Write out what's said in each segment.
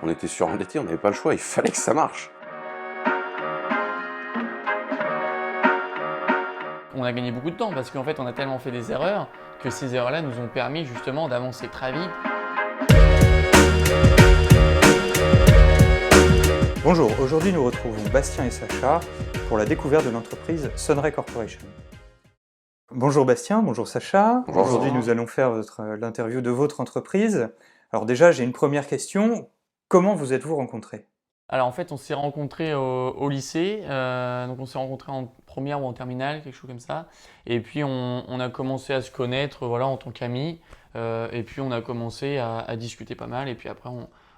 On était surendettés, on n'avait pas le choix, il fallait que ça marche. On a gagné beaucoup de temps parce qu'en fait on a tellement fait des erreurs que ces erreurs-là nous ont permis justement d'avancer très vite. Bonjour, aujourd'hui nous retrouvons Bastien et Sacha pour la découverte de l'entreprise Sunray Corporation. Bonjour Bastien, bonjour Sacha. Bonjour. Aujourd'hui nous allons faire l'interview de votre entreprise. Alors déjà j'ai une première question, comment vous êtes-vous rencontrés? Alors en fait on s'est rencontrés au lycée, donc on s'est rencontrés en première ou en terminale, quelque chose comme ça. Et puis on a commencé à se connaître voilà, en tant qu'amis. Et puis on a commencé à discuter pas mal. Et puis après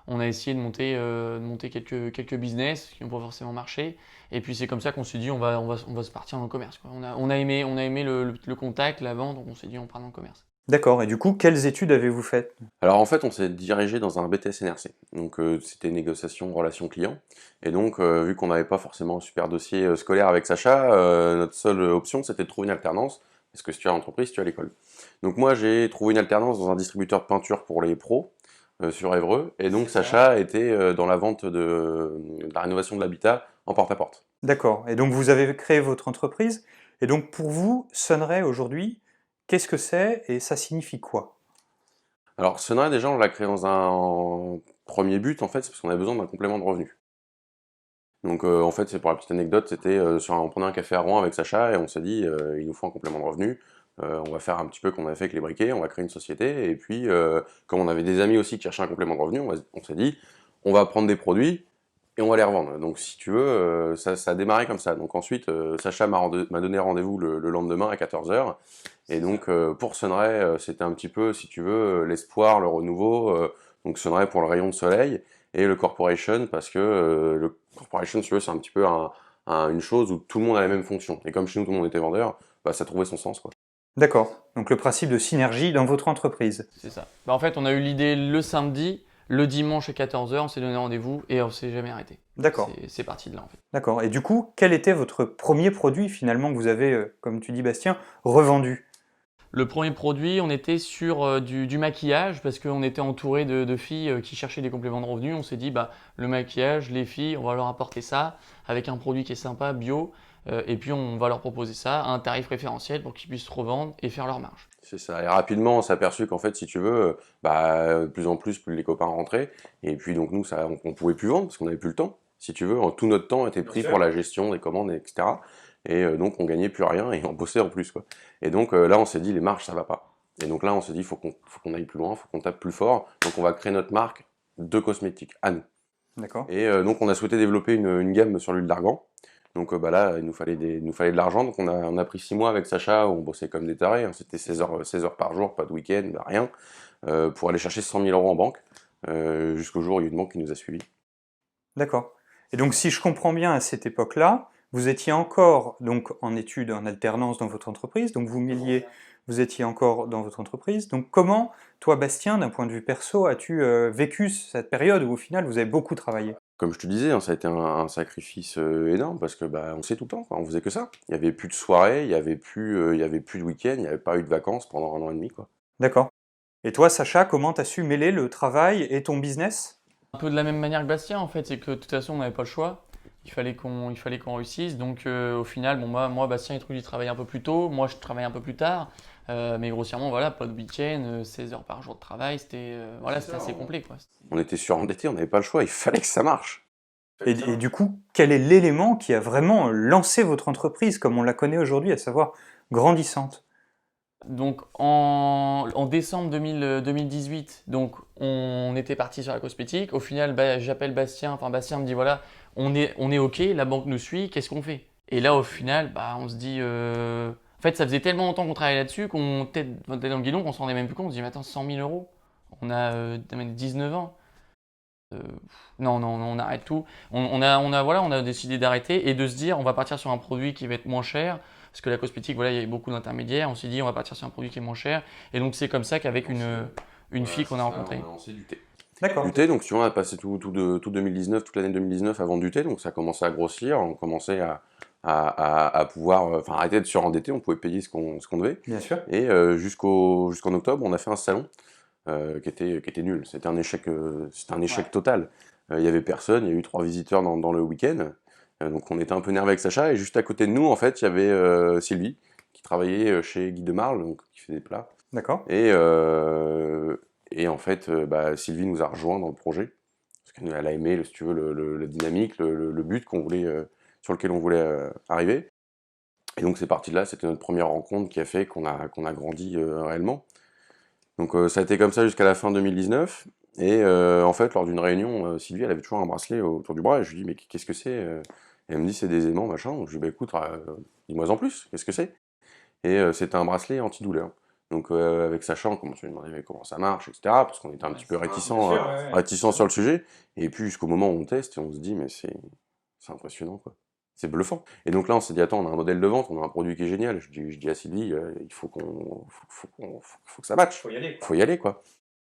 on a essayé de monter quelques business qui n'ont pas forcément marché. Et puis c'est comme ça qu'on s'est dit on va se partir dans le commerce, quoi. On a aimé le contact, la vente, donc on s'est dit on part dans le commerce. D'accord, et du coup quelles études avez-vous faites? Alors en fait, on s'est dirigé dans un BTS NRC, donc c'était négociation, relation client, et donc vu qu'on n'avait pas forcément un super dossier scolaire avec Sacha, notre seule option c'était de trouver une alternance, parce que si tu es à l'entreprise, tu es à l'école. Donc moi j'ai trouvé une alternance dans un distributeur de peinture pour les pros, sur Évreux, et donc Sacha était dans la vente de la rénovation de l'habitat en porte-à-porte. D'accord, et donc vous avez créé votre entreprise, et donc pour vous, Sunray aujourd'hui, qu'est-ce que c'est et ça signifie quoi? Alors Sunray déjà on l'a créé dans un premier but en fait, c'est parce qu'on avait besoin d'un complément de revenu. Donc en fait, c'est pour la petite anecdote, c'était on prenait un café à Rouen avec Sacha et on s'est dit il nous faut un complément de revenu. On va faire un petit peu comme on avait fait avec les briquets, on va créer une société. Et puis, comme on avait des amis aussi qui cherchaient un complément de revenu, on s'est dit on va prendre des produits et on va les revendre. Donc si tu veux, ça a démarré comme ça. Donc ensuite, Sacha m'a donné rendez-vous le lendemain à 14h. Et donc pour Sunray, c'était un petit peu, si tu veux, l'espoir, le renouveau. Donc Sunray pour le rayon de soleil et le corporation parce que le corporation, si tu veux, c'est un petit peu une chose où tout le monde a la même fonction. Et comme chez nous, tout le monde était vendeur, bah, ça trouvait son sens, quoi. D'accord, donc le principe de synergie dans votre entreprise. C'est ça. Bah, en fait on a eu l'idée le samedi, le dimanche à 14h, on s'est donné rendez-vous et on s'est jamais arrêté. D'accord. C'est parti de là en fait. D'accord. Et du coup, quel était votre premier produit finalement que vous avez, comme tu dis Bastien, revendu? Le premier produit, on était sur du maquillage parce qu'on était entouré de filles qui cherchaient des compléments de revenus. On s'est dit, bah, le maquillage, les filles, on va leur apporter ça avec un produit qui est sympa, bio, et puis on va leur proposer ça à un tarif préférentiel pour qu'ils puissent revendre et faire leur marge. C'est ça. Et rapidement, on s'est aperçu qu'en fait, si tu veux, bah, de plus en plus, plus les copains rentraient. Et puis donc nous, on pouvait plus vendre parce qu'on n'avait plus le temps. Si tu veux, tout notre temps était pris pour la gestion des commandes, etc. Et donc on gagnait plus rien et on bossait en plus, quoi. Et donc là, on s'est dit les marges, ça va pas. Et donc là, on s'est dit faut qu'on aille plus loin, faut qu'on tape plus fort. Donc on va créer notre marque de cosmétiques à nous. D'accord. Et donc on a souhaité développer une gamme sur l'huile d'argan. Donc bah là, il nous fallait de l'argent. Donc on a pris 6 mois avec Sacha où on bossait comme des tarés, hein. C'était 16 heures par jour, pas de week-end, bah, rien, pour aller chercher 100 000 euros en banque, jusqu'au jour où il y a une banque qui nous a suivis. D'accord. Et donc si je comprends bien à cette époque-là, vous étiez encore donc en études, en alternance dans votre entreprise, donc vous étiez encore dans votre entreprise. Donc comment, toi Bastien, d'un point de vue perso, as-tu vécu cette période où au final vous avez beaucoup travaillé? Comme je te disais, hein, ça a été un sacrifice énorme parce que bah, on sait tout le temps, quoi, on faisait que ça. Il n'y avait plus de soirée, il y avait plus de week-end, il n'y avait pas eu de vacances pendant 1 an et demi, quoi. D'accord. Et toi Sacha, comment t'as su mêler le travail et ton business? Un peu de la même manière que Bastien en fait, c'est que de toute façon on n'avait pas le choix. Il fallait qu'on réussisse. Donc au final, bon, moi Bastien il trouve qu'il travaille un peu plus tôt, moi je travaille un peu plus tard. Mais grossièrement, voilà, pas de week-end, 16 heures par jour de travail, c'était voilà, c'était assez complet, quoi. On était surendettés, on n'avait pas le choix, il fallait que ça marche. Et du coup, quel est l'élément qui a vraiment lancé votre entreprise comme on la connaît aujourd'hui, à savoir grandissante? Donc en décembre 2018, donc on était parti sur la cosmétique. Au final, bah, j'appelle Bastien, enfin Bastien me dit voilà, on est OK, la banque nous suit, qu'est-ce qu'on fait? Et là au final, bah, on se dit, en fait ça faisait tellement longtemps qu'on travaillait là-dessus qu'on tête dans le guidon qu'on s'en rendait même plus compte. On se dit mais attends, 100 000 euros, on a 19 ans. Euh, non, on arrête tout. Voilà, on a décidé d'arrêter et de se dire on va partir sur un produit qui va être moins cher. Parce que la cosmétique, voilà, il y a beaucoup d'intermédiaires. On s'est dit on va partir sur un produit qui est moins cher. Et donc c'est comme ça qu'avec une fille qu'on a rencontrée. On s'est du thé. D'accord. Du thé, donc tu vois, on a passé tout 2019, toute l'année 2019 à vendre du thé, donc ça commençait à grossir, on commençait à pouvoir, enfin arrêter de surendetter, on pouvait payer ce qu'on devait. Bien sûr. Et jusqu'en octobre, on a fait un salon qui était nul. C'était un échec total. Il y avait personne, il y a eu 3 visiteurs dans le week-end. Donc on était un peu nerveux avec Sacha, et juste à côté de nous, en fait, il y avait Sylvie, qui travaillait chez Guy de Marle, donc qui fait des plats. D'accord. Et en fait, Sylvie nous a rejoints dans le projet, parce qu'elle a aimé, si tu veux, la dynamique, le but sur lequel on voulait arriver. Et donc c'est parti de là, c'était notre première rencontre qui a fait qu'on a grandi réellement. Donc ça a été comme ça jusqu'à la fin 2019. Et en fait, lors d'une réunion, Sylvie, elle avait toujours un bracelet autour du bras, et je lui dis, mais qu'est-ce que c'est Et elle me dit, c'est des aimants, machin. Je lui dis, bah écoute, dis-moi en plus, qu'est-ce que c'est Et c'était un bracelet antidouleur. Donc avec Sacha, on commence à lui demander mais comment ça marche, etc. Parce qu'on était un petit peu réticents sur le sujet. Et puis jusqu'au moment où on teste, et on se dit, mais c'est impressionnant, quoi. C'est bluffant. Et donc là, on s'est dit, attends, on a un modèle de vente, on a un produit qui est génial. Je dis à Sylvie, il faut que ça matche. Faut y aller, quoi.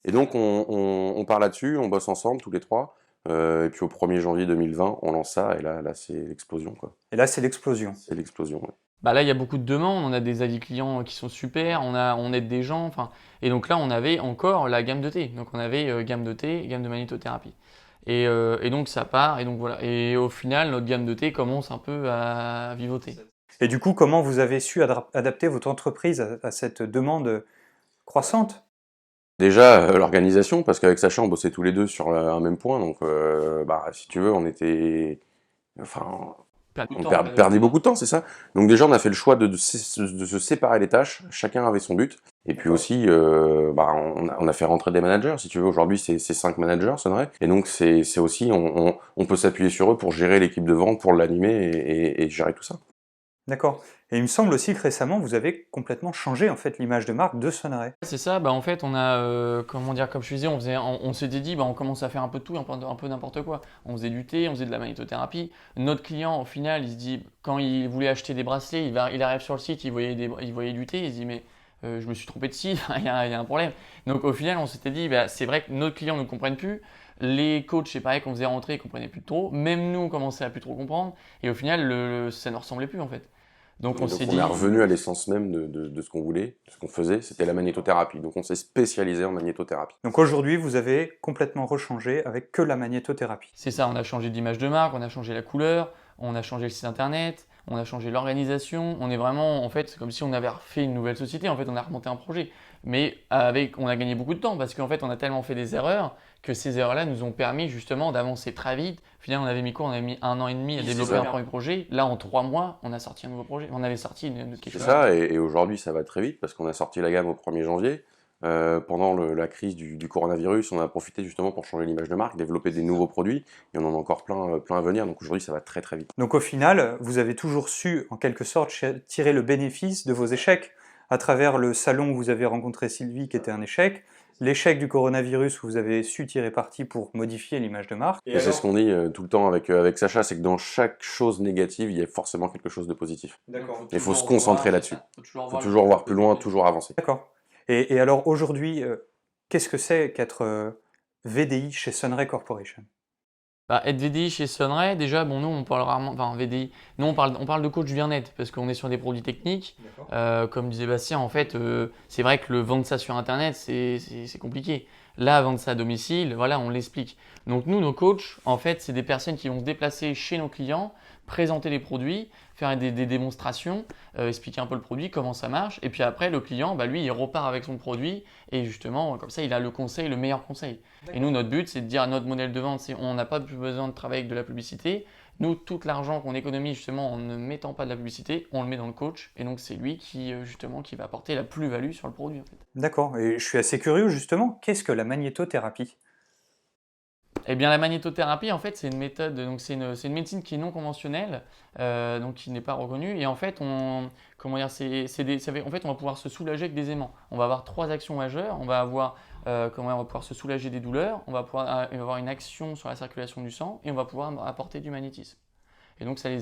Et donc, on part là-dessus, on bosse ensemble, tous les trois. Et puis au 1er janvier 2020, on lance ça, et là c'est l'explosion, quoi. Et là, c'est l'explosion. C'est l'explosion, ouais. Bah là, il y a beaucoup de demandes, on a des avis clients qui sont super, on aide des gens, enfin, et donc là, on avait encore la gamme de thé. Donc on avait gamme de thé, gamme de magnétothérapie. Et donc ça part, et donc voilà. Et au final, notre gamme de thé commence un peu à vivoter. Et du coup, comment vous avez su adapter votre entreprise à cette demande croissante? Déjà, l'organisation, parce qu'avec Sacha, on bossait tous les deux sur un même point, donc si tu veux, on était... Enfin, on perdait beaucoup de temps, c'est ça. Donc déjà, on a fait le choix de se séparer les tâches, chacun avait son but. Et puis aussi, on a fait rentrer des managers, si tu veux. Aujourd'hui, c'est 5 managers, Sunray. Et donc, c'est aussi, on peut s'appuyer sur eux pour gérer l'équipe de vente, pour l'animer et gérer tout ça. D'accord. Et il me semble aussi que récemment, vous avez complètement changé en fait l'image de marque de Sunray. C'est ça, en fait, on a, comment dire, comme je disais, on s'était dit, on commence à faire un peu de tout, un peu n'importe quoi. On faisait du thé, on faisait de la magnétothérapie. Notre client, au final, il se dit, quand il voulait acheter des bracelets, il arrive sur le site, il voyait du thé, il se dit, mais je me suis trompé de site, il y a un problème. Donc au final, on s'était dit, c'est vrai que notre client ne comprenne plus. Les coachs, c'est pareil, qu'on faisait rentrer, ils ne comprenaient plus trop. Même nous, on commençait à plus trop comprendre. Et au final, ça ne ressemblait plus, en fait. Donc on s'est dit... est revenu à l'essence même de ce qu'on voulait, de ce qu'on faisait, c'était la magnétothérapie. Donc on s'est spécialisé en magnétothérapie. Donc aujourd'hui, vous avez complètement rechangé avec que la magnétothérapie. C'est ça, on a changé d'image de marque, on a changé la couleur, on a changé le site internet, on a changé l'organisation. On est vraiment, en fait, comme si on avait refait une nouvelle société. En fait, on a remonté un projet. Mais on a gagné beaucoup de temps parce qu'en fait, on a tellement fait des erreurs que ces erreurs-là nous ont permis justement d'avancer très vite. Finalement, on avait mis quoi? On avait mis 1 an et demi à développer un premier projet. Là, en 3 mois, on a sorti un nouveau projet. On avait sorti quelque chose. C'est ça, et aujourd'hui, ça va très vite parce qu'on a sorti la gamme au 1er janvier. Pendant la crise du coronavirus, on a profité justement pour changer l'image de marque, développer des nouveaux produits, et on en a encore plein à venir. Donc aujourd'hui, ça va très très vite. Donc au final, vous avez toujours su, en quelque sorte, tirer le bénéfice de vos échecs à travers le salon où vous avez rencontré Sylvie, qui était un échec, l'échec du coronavirus où vous avez su tirer parti pour modifier l'image de marque. Et c'est ce qu'on dit tout le temps avec Sacha, c'est que dans chaque chose négative, il y a forcément quelque chose de positif. Il faut se concentrer là-dessus. Il faut toujours voir plus loin, toujours avancer. D'accord. Et alors aujourd'hui, qu'est-ce que c'est qu'être VDI chez Sunray Corporation? Être VDI chez Sunray, déjà, nous on parle rarement, VDI, nous on parle de coach bien-être parce qu'on est sur des produits techniques. Comme disait Bastien, en fait, c'est vrai que vendre ça sur internet, c'est compliqué. Là, vendre ça à domicile, voilà, on l'explique. Donc nous, nos coachs, en fait, c'est des personnes qui vont se déplacer chez nos clients, présenter les produits, faire des démonstrations, expliquer un peu le produit, comment ça marche. Et puis après, le client, lui, il repart avec son produit et justement, comme ça, il a le conseil, le meilleur conseil. Et nous, notre but, c'est de dire à notre modèle de vente, on n'a pas plus besoin de travailler avec de la publicité. Nous, tout l'argent qu'on économise justement en ne mettant pas de la publicité, on le met dans le coach. Et donc, c'est lui qui va apporter la plus-value sur le produit. En fait. D'accord. Et je suis assez curieux justement, qu'est-ce que la magnétothérapie? Eh bien, la magnétothérapie, en fait, c'est une méthode, donc c'est une médecine qui est non conventionnelle, donc qui n'est pas reconnue. Et en fait, on va pouvoir se soulager avec des aimants. On va avoir 3 actions majeures. On va pouvoir se soulager des douleurs. On va pouvoir avoir une action sur la circulation du sang et on va pouvoir apporter du magnétisme. Et donc, c'est les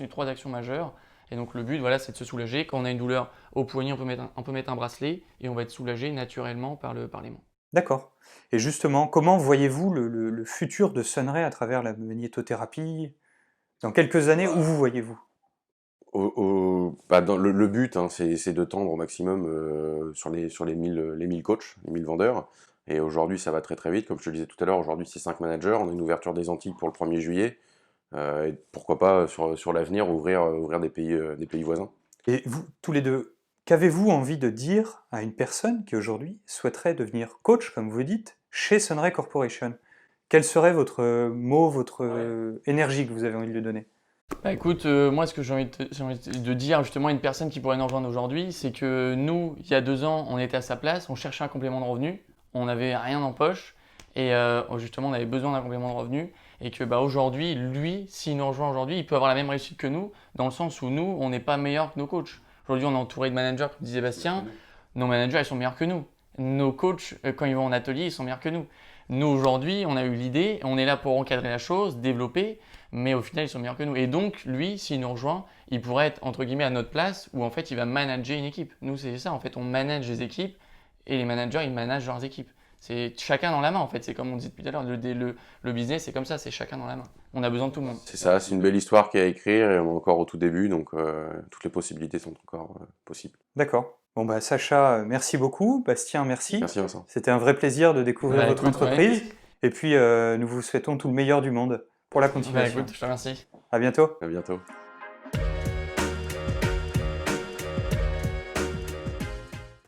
3 actions majeures. Et donc, le but, voilà, c'est de se soulager. Quand on a une douleur au poignet, on peut mettre un bracelet et on va être soulagé naturellement par l'aimant. D'accord. Et justement, comment voyez-vous le futur de Sunray à travers la magnétothérapie? Dans quelques années, où vous voyez-vous? Dans le but, hein, c'est de tendre au maximum sur les 1000 coachs, les 1000 vendeurs. Et aujourd'hui, ça va très très vite. Comme je te le disais tout à l'heure, aujourd'hui, c'est 5 managers. On a une ouverture des Antilles pour le 1er juillet. Et pourquoi pas, sur l'avenir, ouvrir des pays voisins. Et vous, tous les deux, qu'avez-vous envie de dire à une personne qui aujourd'hui souhaiterait devenir coach, comme vous dites, chez Sunray Corporation? Quel serait votre mot, votre énergie que vous avez envie de lui donner? Bah écoute, moi ce que j'ai envie de dire justement à une personne qui pourrait nous rejoindre aujourd'hui, c'est que nous, il y a 2 ans, on était à sa place, on cherchait un complément de revenu, on n'avait rien en poche et justement on avait besoin d'un complément de revenu et que bah, aujourd'hui, lui, s'il nous rejoint aujourd'hui, il peut avoir la même réussite que nous, dans le sens où nous, on n'est pas meilleurs que nos coachs. Aujourd'hui, on est entouré de managers, comme disait Bastien, nos managers, ils sont meilleurs que nous. Nos coachs, quand ils vont en atelier, ils sont meilleurs que nous. Nous, aujourd'hui, on a eu l'idée, on est là pour encadrer la chose, développer, mais au final, ils sont meilleurs que nous. Et donc, lui, s'il nous rejoint, il pourrait être, entre guillemets, à notre place, où en fait, il va manager une équipe. Nous, c'est ça, en fait, on manage les équipes, et les managers, ils managent leurs équipes. C'est chacun dans la main, en fait. C'est comme on disait depuis tout à l'heure, le business, c'est comme ça, c'est chacun dans la main. On a besoin de tout le monde. C'est ça, c'est une belle histoire qu'il y a à écrire et on est encore au tout début, donc toutes les possibilités sont encore possibles. D'accord. Bon bah Sacha, merci beaucoup. Bastien, merci. Merci Vincent. C'était un vrai plaisir de découvrir Bah, votre écoute, entreprise. Et puis, nous vous souhaitons tout le meilleur du monde pour la Bah continuation. écoute, je te remercie. À bientôt. À bientôt.